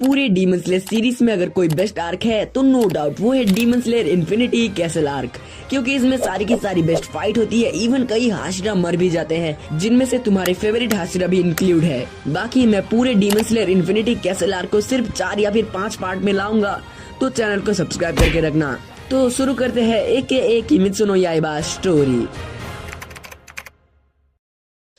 पूरे demon slayer series में अगर कोई बेस्ट आर्क है तो नो डाउट वो है demon slayer infinity castle arc, क्योंकि इसमें सारी की सारी बेस्ट फाइट होती है। इवन कई हाशिरा मर भी जाते हैं, जिनमें से तुम्हारे फेवरेट हाशिरा भी इंक्लूड है। बाकी मैं पूरे demon slayer infinity castle arc को सिर्फ 4 या फिर 5 पार्ट में लाऊंगा, तो चैनल को सब्सक्राइब करके रखना। तो शुरू करते हैं एक किमित्सु नो याइबा स्टोरी।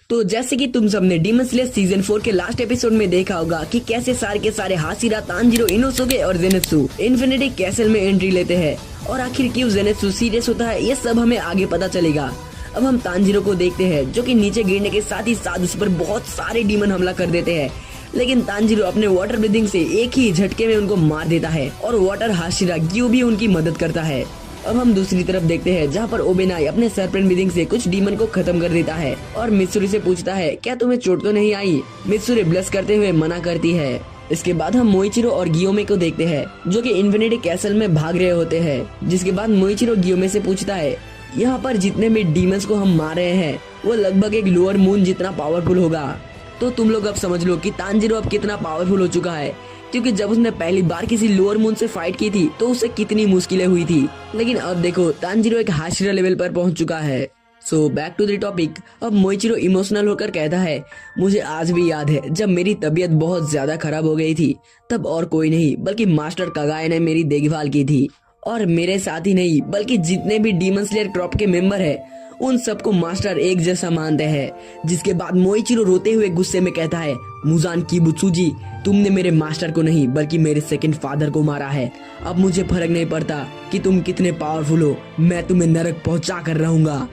तो जैसे कि तुम सबने डीमन स्लेयर सीजन 4 के लास्ट एपिसोड में देखा होगा कि कैसे सारे के सारे हाशिरा, तांजीरो, इनोसुके और जेनेत्सु इन्फिनिटी कैसल में एंट्री लेते हैं, और आखिर क्यों जेनेत्सु सीरियस होता है ये सब हमें आगे पता चलेगा। अब हम तांजीरो को देखते हैं जो कि नीचे गिरने के साथ ही साथ उस पर बहुत सारे डीमन हमला कर देते हैं, लेकिन तांजीरो अपने वाटर ब्रीदिंग से एक ही झटके में उनको मार देता है, और वाटर हाशिरा ग्यू भी उनकी मदद करता है। अब हम दूसरी तरफ देखते हैं जहाँ पर ओबेनाई अपने सरपेंट ब्रीदिंग से कुछ डीमन को खत्म कर देता है, और मित्सुरी से पूछता है क्या तुम्हें चोट तो नहीं आई। मित्सुरी ब्लश करते हुए मना करती है। इसके बाद हम मोइचिरो और गियोमे को देखते हैं जो कि इन्फिनिटी कैसल में भाग रहे होते हैं, जिसके बाद मोइचिरो गियोमे से पूछता है यहाँ पर जितने भी डीमंस को हम मार रहे हैं वो लगभग एक लोअर मून जितना पावरफुल होगा। तो तुम लोग अब समझ लो कि तांजीरो अब कितना पावरफुल हो चुका है, क्योंकि जब उसने पहली बार किसी लोअर मून से फाइट की थी तो उसे कितनी मुश्किलें हुई थी, लेकिन अब देखो तांजीरो एक हाशिरा लेवल पर पहुंच चुका है। So back to the topic. अब मोइचिरो इमोशनल होकर कहता है मुझे आज भी याद है जब मेरी तबीयत बहुत ज्यादा खराब हो गई थी, तब और कोई नहीं बल्कि मास्टर कागाए ने मेरी देखभाल की थी, और मेरे साथ ही नहीं बल्कि जितने भी डीमन स्लेयर क्रॉप के मेंबर है उन सबको मास्टर एक जैसा मानते हैं। जिसके बाद मोइचिरो रोते हुए गुस्से में कहता है मुजान किबुत्सुजी, तुमने मेरे मास्टर को नहीं बल्कि मेरे सेकंड फादर को मारा है। अब मुझे फर्क नहीं पड़ता कि तुम कितने पावरफुल हो, मैं तुम्हें नरक पहुंचा कर रहूंगा।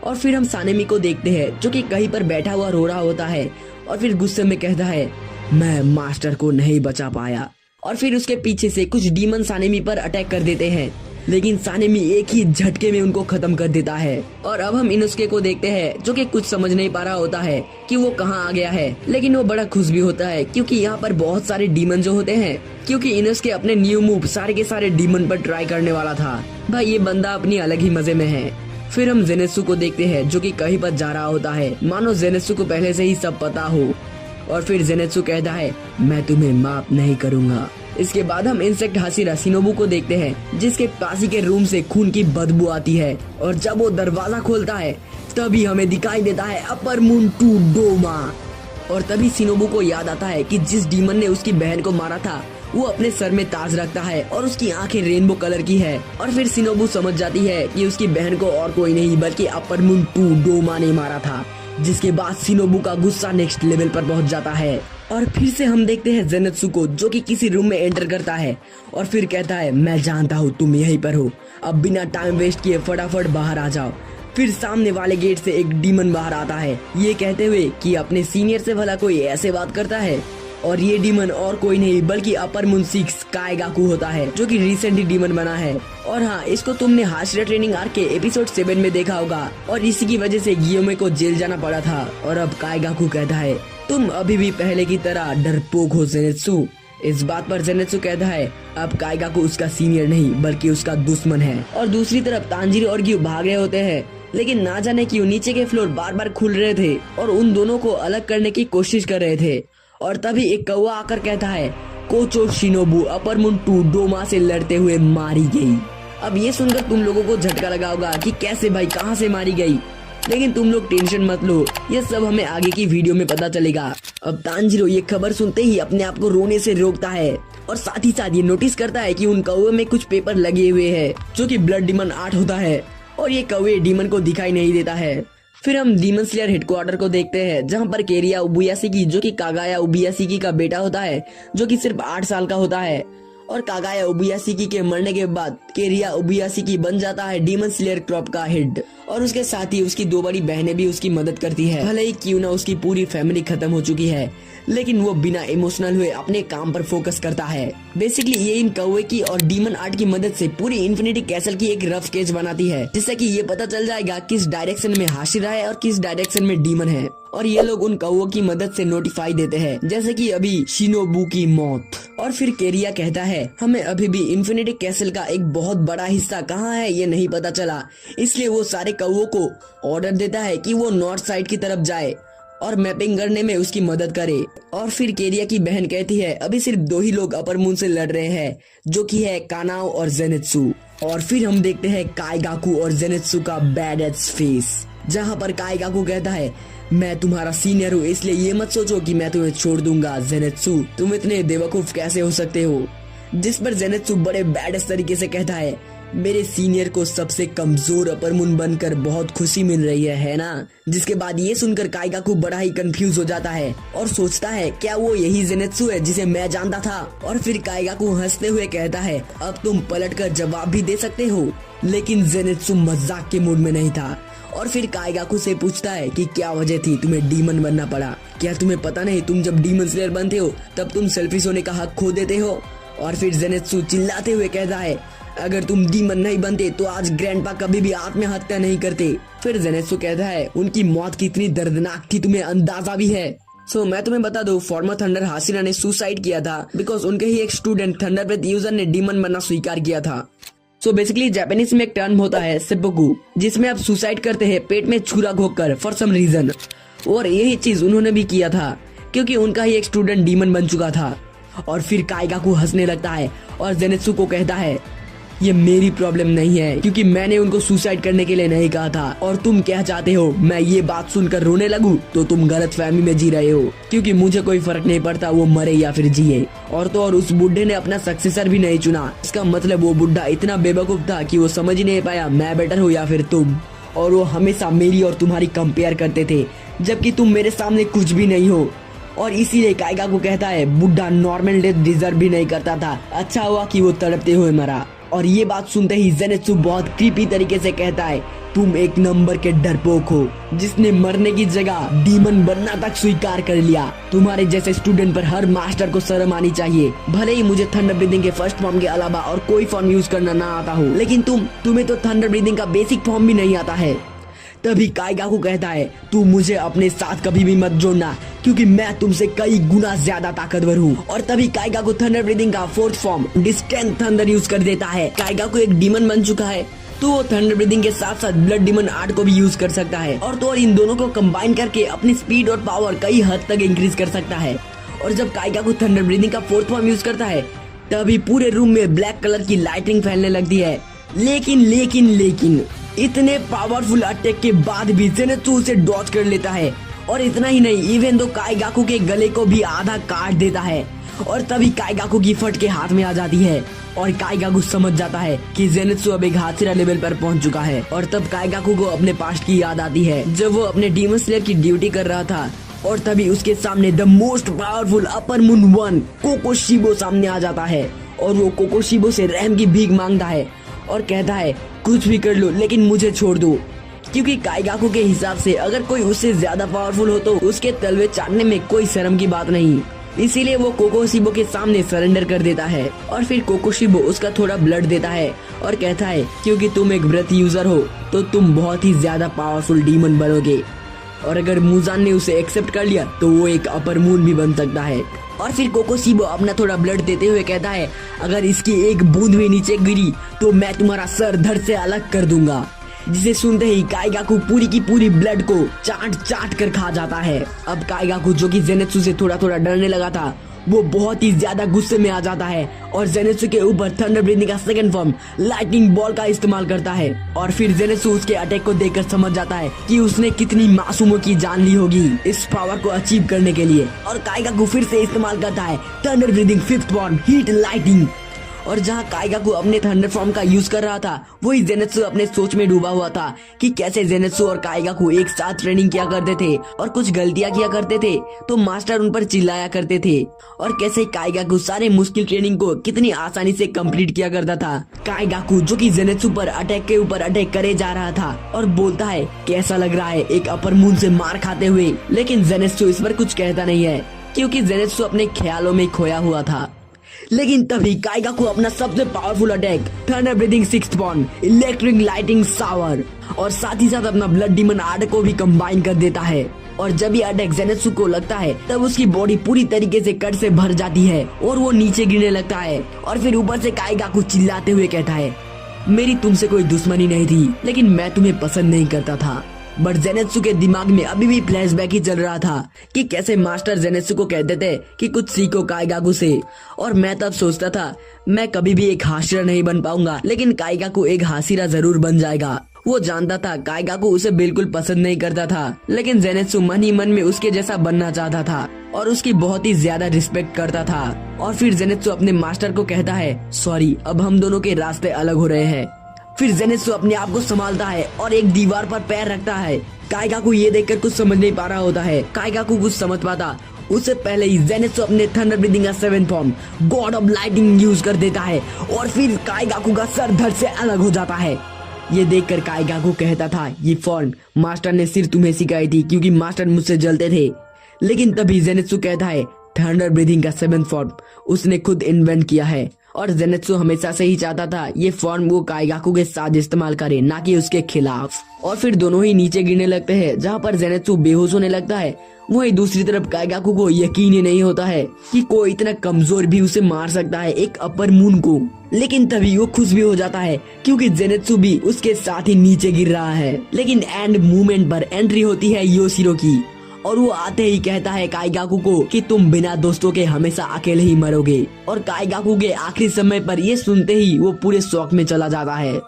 और फिर हम सानेमी को देखते हैं जो कि कहीं पर बैठा हुआ रो रहा होता है, और फिर गुस्से में कहता है मैं मास्टर को नहीं बचा पाया। और फिर उसके पीछे से कुछ डीमन सानेमी पर अटैक कर देते हैं, लेकिन सानेमी एक ही झटके में उनको खत्म कर देता है। और अब हम इनोसुके को देखते हैं जो कि कुछ समझ नहीं पा रहा होता है कि वो कहाँ आ गया है, लेकिन वो बड़ा खुश भी होता है क्योंकि यहाँ पर बहुत सारे डीमन जो होते हैं, क्योंकि इनोसुके अपने न्यू मूव सारे के सारे डीमन पर ट्राई करने वाला था। भाई ये बंदा अपनी अलग ही मजे में है। फिर हम जेनेत्सु को देखते हैं जो कि कहीं पर जा रहा होता है, मानो जेनेत्सु को पहले से ही सब पता हो। और फिर जेनेत्सु कहता है मैं तुम्हें माफ नहीं करूंगा। इसके बाद हम इंसेक्ट हाशिरा शिनोबु को देखते हैं जिसके पास ही के रूम से खून की बदबू आती है, और जब वो दरवाजा खोलता है तभी हमें दिखाई देता है अपर मून टू डोमा। और तभी शिनोबु को याद आता है कि जिस डीमन ने उसकी बहन को मारा था वो अपने सर में ताज रखता है और उसकी आंखें रेनबो कलर की है। और फिर शिनोबु समझ जाती है कि उसकी बहन को और कोई नहीं बल्कि अपर मून टू डोमा ने मारा था। जिसके बाद शिनोबु का गुस्सा नेक्स्ट लेवल पर पहुंच जाता है। और फिर से हम देखते हैं जेनेत्सु को जो कि किसी रूम में एंटर करता है, और फिर कहता है मैं जानता हूँ तुम यहीं पर हो, अब बिना टाइम वेस्ट किए फटाफट बाहर आ जाओ। फिर सामने वाले गेट से एक डीमन बाहर आता है, ये कहते हुए कि अपने सीनियर से भला कोई ऐसे बात करता है। और ये डीमन और कोई नहीं बल्कि अपर मून 6 काएगाकू होता है जो कि रिसेंटली डीमन बना है। और हाँ, इसको तुमने हाशिरा ट्रेनिंग आर्क के एपिसोड 7 में देखा होगा, और इसी की वजह से गियोमे को जेल जाना पड़ा था। और अब काएगाकू कहता है तुम अभी भी पहले की तरह डरपोक हो जेनेत्सु। इस बात पर जेनेत्सु कहता है अब काएगाकू उसका सीनियर नहीं बल्कि उसका दुश्मन है। और दूसरी तरफ तांजीरो और ग्यू भाग रहे होते हैं, लेकिन ना जाने क्यों नीचे के फ्लोर बार बार खुल रहे थे और उन दोनों को अलग करने की कोशिश कर रहे थे। और तभी एक कौवा आकर कहता है कोचो शिनोबु अपर मून टू डोमा से लड़ते हुए मारी गई। अब ये सुनकर तुम लोगों को झटका लगा होगा कि कैसे भाई, कहां से मारी गई, लेकिन तुम लोग टेंशन मत लो, ये सब हमें आगे की वीडियो में पता चलेगा। अब तांजीरो ये खबर सुनते ही अपने आप को रोने से रोकता है, और साथ ही साथ ये नोटिस करता है कि उन कौवे में कुछ पेपर लगे हुए हैं जो कि ब्लड डीमन आर्ट होता है, और ये कौवे डीमन को दिखाई नहीं देता है। फिर हम डीमन स्लेयर हेडक्वार्टर को देखते हैं जहां पर केरिया उबुयाशिकी जो कि कागाया उबुयाशिकी का बेटा होता है, जो कि सिर्फ 8 साल का होता है। और कागाया उबुयाशिकी के मरने के बाद केरिया उबुयाशिकी बन जाता है डीमन स्लेयर क्रॉप का हेड, और उसके साथ ही उसकी 2 बड़ी बहनें भी उसकी मदद करती है। भले ही क्यों ना उसकी पूरी फैमिली खत्म हो चुकी है, लेकिन वो बिना इमोशनल हुए अपने काम पर फोकस करता है। बेसिकली ये इन कौवे की और डीमन आर्ट की मदद से पूरी इन्फिनिटी कैसल की एक रफ स्केच बनाती है, जिससे कि ये पता चल जाएगा किस डायरेक्शन में हाशिरा है और किस डायरेक्शन में डीमन है। और ये लोग उन कौवों की मदद से नोटिफाई देते हैं, जैसे कि अभी शिनोबु की मौत। और फिर केरिया कहता है हमें अभी भी इन्फिनिटी कैसल का एक बहुत बड़ा हिस्सा कहाँ है ये नहीं पता चला, इसलिए वो सारे कौवों को ऑर्डर देता है कि वो नॉर्थ साइड की तरफ जाए और मैपिंग करने में उसकी मदद करे। और फिर केरिया की बहन कहती है अभी सिर्फ 2 ही लोग अपर मून से लड़ रहे हैं, जो कि है कानाओ और जेनित्सु। और फिर हम देखते हैं काइगाकू और जेनित्सु का बैडेस्ट फेस, जहाँ पर काइगाकू कहता है मैं तुम्हारा सीनियर हूँ, इसलिए ये मत सोचो कि मैं तुम्हें छोड़ दूंगा। जेनित्सु, तुम इतने बेवकूफ कैसे हो सकते हो? जिस पर जेनित्सु बड़े बैडेस्ट तरीके से कहता है मेरे सीनियर को सबसे कमजोर अपर मून बनकर बहुत खुशी मिल रही है ना? जिसके बाद ये सुनकर काइगाकू बड़ा ही कंफ्यूज हो जाता है और सोचता है क्या वो यही जेनित्सु है जिसे मैं जानता था? और फिर काइगाकू हंसते हुए कहता है अब तुम पलटकर जवाब भी दे सकते हो। लेकिन जेनित्सु मजाक के मूड में नहीं था और फिर काइगाकू से पूछता है कि क्या वजह थी तुम्हें डीमन बनना पड़ा? क्या तुम्हें पता नहीं तुम जब डीमन स्लेयर बनते हो तब तुम सेल्फिश होने का हक खो देते हो? और फिर जेनित्सु चिल्लाते हुए कहता है अगर तुम डीमन नहीं बनते तो आज ग्रैंडपा कभी भी आत्महत्या नहीं करते। फिर जेनित्सु कहता है उनकी मौत कितनी दर्दनाक थी तुम्हें अंदाजा भी है? मैं तुम्हें बता दूं, फॉर्मर थंडर हासिरा ने सुसाइड किया था बिकॉज उनके ही एक स्टूडेंट थंडर ब्रेथ यूजर ने डीमन बनना स्वीकार किया था। बेसिकली जापानीज में एक टर्म होता है सेप्पुकु, जिसमें आप सुसाइड करते हैं पेट में छुरा घोंककर फॉर सम रीजन। और यही चीज उन्होंने भी किया था क्योंकि उनका ही एक स्टूडेंट डीमन बन चुका था। और फिर काइगाकू हंसने लगता है और जेनित्सु को कहता है ये मेरी प्रॉब्लम नहीं है क्योंकि मैंने उनको सुसाइड करने के लिए नहीं कहा था। और तुम क्या चाहते हो मैं ये बात सुनकर रोने लगूं? तो तुम गलत फहमी में जी रहे हो क्योंकि मुझे कोई फर्क नहीं पड़ता वो मरे या फिर जिए। और तो और उस बुढ़े ने अपना सक्सेसर भी नहीं चुना। इसका मतलब वो बुढ़ा इतना बेवकूफ था कि वो समझ ही नहीं पाया मैं बेटर हूँ या फिर तुम। और वो हमेशा मेरी और तुम्हारी कंपेयर करते थे जबकि तुम मेरे सामने कुछ भी नहीं हो। और इसीलिए काइगाकू कहता है बुढ़ा नॉर्मल डेथ डिजर्व भी नहीं करता था, अच्छा हुआ कि वो तड़पते हुए मरा। और ये बात सुनते ही जेनित्सु बहुत क्रीपी तरीके से कहता है तुम एक नंबर के डरपोक हो जिसने मरने की जगह डीमन बनना तक स्वीकार कर लिया। तुम्हारे जैसे स्टूडेंट पर हर मास्टर को शर्म आनी चाहिए। भले ही मुझे थंडर ब्रीदिंग के फर्स्ट फॉर्म के अलावा और कोई फॉर्म यूज करना ना आता हो, लेकिन तुम्हें तो थंडर ब्रीदिंग का बेसिक फॉर्म भी नहीं आता है। तभी काइगाकू कहता है तू मुझे अपने साथ कभी भी मत जोड़ना क्योंकि मैं तुमसे कई गुना ज्यादा ताकतवर हूँ। और तभी काइगाकू थंडर ब्रीदिंग का fourth form distant thunder use कर देता है। काइगाकू एक डीमन बन चुका है तो वो थंडर ब्रीदिंग के साथ साथ ब्लड डीमन आर्ट को भी यूज कर सकता है। और तो और इन दोनों को कंबाइन करके अपनी स्पीड और पावर कई हद तक इंक्रीज कर सकता है। और जब काइगाकू थंडर ब्रीदिंग का फोर्थ फॉर्म यूज करता है तभी पूरे रूम में ब्लैक कलर की लाइटिंग फैलने लगती है। लेकिन इतने पावरफुल अटैक के बाद भी जेनित्सु उसे डॉज कर लेता है। और इतना ही नहीं, इवन तो काइगाकू के गले को भी आधा काट देता है। और तभी काइगाकू की फट के हाथ में आ जाती है और काइगाकू समझ जाता है कि जेनित्सु अब एक हाशिरा लेवल पर पहुंच चुका है। और तब काइगाकू को अपने पास्ट की याद आती है जब वो अपने डीमन स्लेयर की ड्यूटी कर रहा था। और तभी उसके सामने the most powerful upper moon one Kokushibo सामने आ जाता है। और वो कोकोशिबो से रहम की भीख मांगता है और कहता है कुछ भी कर लो लेकिन मुझे छोड़ दो। क्योंकि काइगाकू के हिसाब से अगर कोई उससे ज्यादा पावरफुल हो तो उसके तलवे चाटने में कोई शर्म की बात नहीं। इसीलिए वो कोकोशिबो के सामने सरेंडर कर देता है। और फिर कोकोशिबो उसका थोड़ा ब्लड देता है और कहता है क्योंकि तुम एक ब्रेथ यूजर हो तो तुम बहुत ही ज्यादा पावरफुल डीमन बनोगे। और अगर मुजान ने उसे एक्सेप्ट कर लिया तो वो एक अपर मून भी बन सकता है। और फिर कोकोशिबो अपना थोड़ा ब्लड देते हुए कहता है अगर इसकी एक बूंद भी नीचे गिरी तो मैं तुम्हारा सर धड़ से अलग कर दूंगा। जिसे सुनते ही काइगाकू पूरी की पूरी ब्लड को चाट कर खा जाता है। अब काइगाकू जो कि जेनित्सु से थोड़ा डरने लगा था वो बहुत ही ज्यादा गुस्से में आ जाता है और जेनित्सु के ऊपर थंडर ब्रीदिंग का सेकंड फॉर्म लाइटनिंग बॉल का इस्तेमाल करता है। और फिर जेनित्सु उसके अटैक को देखकर समझ जाता है कि उसने कितनी मासूमों की जान ली होगी इस पावर को अचीव करने के लिए। और काइगाकू फिर से इस्तेमाल करता है thunder breathing fifth form heat lighting. और जहाँ काइगाकू अपने थंडर फॉर्म का यूज कर रहा था वही जेनित्सु अपने सोच में डूबा हुआ था कि कैसे जेनित्सु और काइगाकू एक साथ ट्रेनिंग किया करते थे और कुछ गलतियां किया करते थे तो मास्टर उन पर चिल्लाया करते थे। और कैसे काइगाकू सारे मुश्किल ट्रेनिंग को कितनी आसानी से कंप्लीट किया करता था। काइगाकू जो कि जेनित्सु पर अटैक के ऊपर अटैक करे जा रहा था और बोलता है कैसा लग रहा है एक अपर मून से मार खाते हुए। लेकिन जेनित्सु इस पर कुछ कहता नहीं है क्योंकि जेनित्सु अपने ख्यालों में खोया हुआ था। लेकिन तभी काइगाकू अपना सबसे powerful attack thunder breathing sixth form electric lighting shower और साथ ही साथ अपना ब्लड डीमन आर्ट को भी कंबाइन कर देता है। और जब ये अटैक जेनित्सु को लगता है तब उसकी बॉडी पूरी तरीके से कट से भर जाती है और वो नीचे गिरने लगता है। और फिर ऊपर से काइगाकू चिल्लाते हुए कहता है मेरी तुमसे कोई दुश्मनी नहीं थी लेकिन मैं तुम्हें पसंद नहीं करता था। बट जेनेत्सु के दिमाग में अभी भी फ्लैशबैक ही चल रहा था कि कैसे मास्टर जेनेत्सु को कहते थे कि कुछ सीखो काइगाकू से। और मैं तब सोचता था मैं कभी भी एक हाशिरा नहीं बन पाऊंगा, लेकिन काइगाकू एक हाशिरा जरूर बन जाएगा। वो जानता था काइगाकू उसे बिल्कुल पसंद नहीं करता था, लेकिन जेनेत्सु मन ही मन में उसके जैसा बनना चाहता था और उसकी बहुत ही ज्यादा रिस्पेक्ट करता था। और फिर जेनेत्सु अपने मास्टर को कहता है सॉरी, अब हम दोनों के रास्ते अलग हो रहे हैं। फिर जेनेत्सु अपने आप को संभालता है और एक दीवार पर पैर रखता है। काइगाकू ये देखकर कुछ समझ नहीं पा रहा होता है। काइगाकू कुछ समझ पाता उससे पहले ही जेनेत्सु अपने थंडर ब्रीथिंग का 7th form God of lightning use कर देता है और फिर काइगाकू का सर धड़ से अलग हो जाता है। ये देखकर काइगाकू कहता था ये फॉर्म मास्टर ने सिर्फ तुम्हें सिखाई थी क्योंकि मास्टर मुझसे जलते थे। लेकिन तभी जेनेत्सु कहता है थंडर ब्रीथिंग का 7th फॉर्म उसने खुद इन्वेंट किया है और जेनेत्सु हमेशा से ही चाहता था ये फॉर्म वो काइगाकू के साथ इस्तेमाल करे, ना कि उसके खिलाफ। और फिर दोनों ही नीचे गिरने लगते हैं, जहाँ पर जेनेत्सु बेहोश होने लगता है। वहीं दूसरी तरफ काइगाकू को यकीन ही नहीं होता है कि कोई इतना कमजोर भी उसे मार सकता है, एक अपर मून को। लेकिन तभी वो खुश भी हो जाता है क्योंकि जेनेत्सु भी उसके साथ ही नीचे गिर रहा है। लेकिन एंड मूवमेंट पर एंट्री होती है योशिरो की और वो आते ही कहता है काइगाकू को कि तुम बिना दोस्तों के हमेशा अकेले ही मरोगे। और काइगाकू के आखिरी समय पर ये सुनते ही वो पूरे शौक में चला जाता है।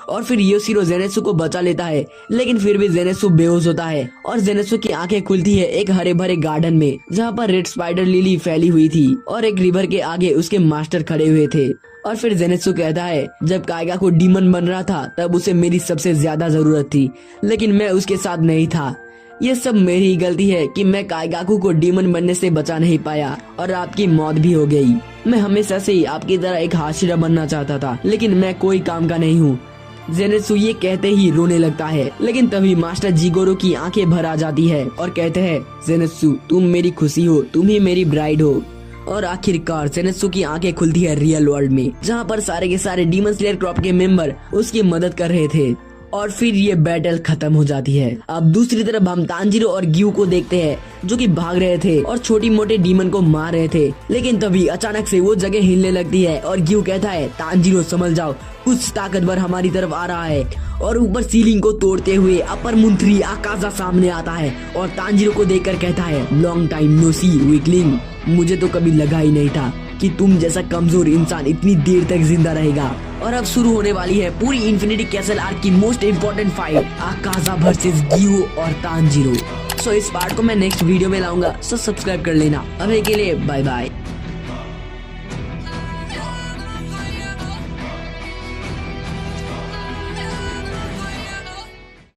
और फिर योशिरो जेनेत्सु को बचा लेता है, लेकिन फिर भी जेनेत्सु बेहोश होता है और जेनेत्सु की आंखें खुलती है एक हरे भरे गार्डन में, जहाँ पर रेड स्पाइडर लिली फैली हुई थी और एक रिवर के आगे उसके मास्टर खड़े हुए थे। और फिर जेनेत्सु कहता है जब काइगाकू डीमन बन रहा था तब उसे मेरी सबसे ज्यादा जरूरत थी, लेकिन मैं उसके साथ नहीं था। ये सब मेरी ही गलती है कि मैं काइगाकू को डीमन बनने से बचा नहीं पाया और आपकी मौत भी हो गई। मैं हमेशा से ही आपकी तरह एक हाशिरा बनना चाहता था, लेकिन मैं कोई काम का नहीं हूँ। जेनेत्सु ये कहते ही रोने लगता है, लेकिन तभी मास्टर जिगोरो की आंखें भर आ जाती है और कहते हैं जेनेत्सु तुम मेरी खुशी हो, तुम ही मेरी ब्राइड हो। और आखिरकार जेनेत्सु की आंखें खुलती है रियल वर्ल्ड में, जहाँ पर सारे के सारे डीमन स्लेयर क्रॉप के मेंबर उसकी मदद कर रहे थे। और फिर ये बैटल खत्म हो जाती है। अब दूसरी तरफ हम तांजीरो और ग्यू को देखते हैं जो कि भाग रहे थे और छोटी मोटे डीमन को मार रहे थे। लेकिन तभी अचानक से वो जगह हिलने लगती है और ग्यू कहता है तांजीरो संभल जाओ, कुछ ताकतवर हमारी तरफ आ रहा है। और ऊपर सीलिंग को तोड़ते हुए अपर मंत्री आकाजा सामने आता है और तांजीरो को देखकर कहता है लॉन्ग टाइम नो सी वीकलिंग, मुझे तो कभी लगा ही नहीं था कि तुम जैसा कमजोर इंसान इतनी देर तक जिंदा रहेगा। और अब शुरू होने वाली है पूरी इन्फिनिटी कैसल आर्क की most important fight, Akaza versus Giyu और तांजीरो। सो इस पार्ट को मैं नेक्स्ट वीडियो में लाऊंगा, सो सब्सक्राइब कर लेना। अभी के लिए बाय बाय।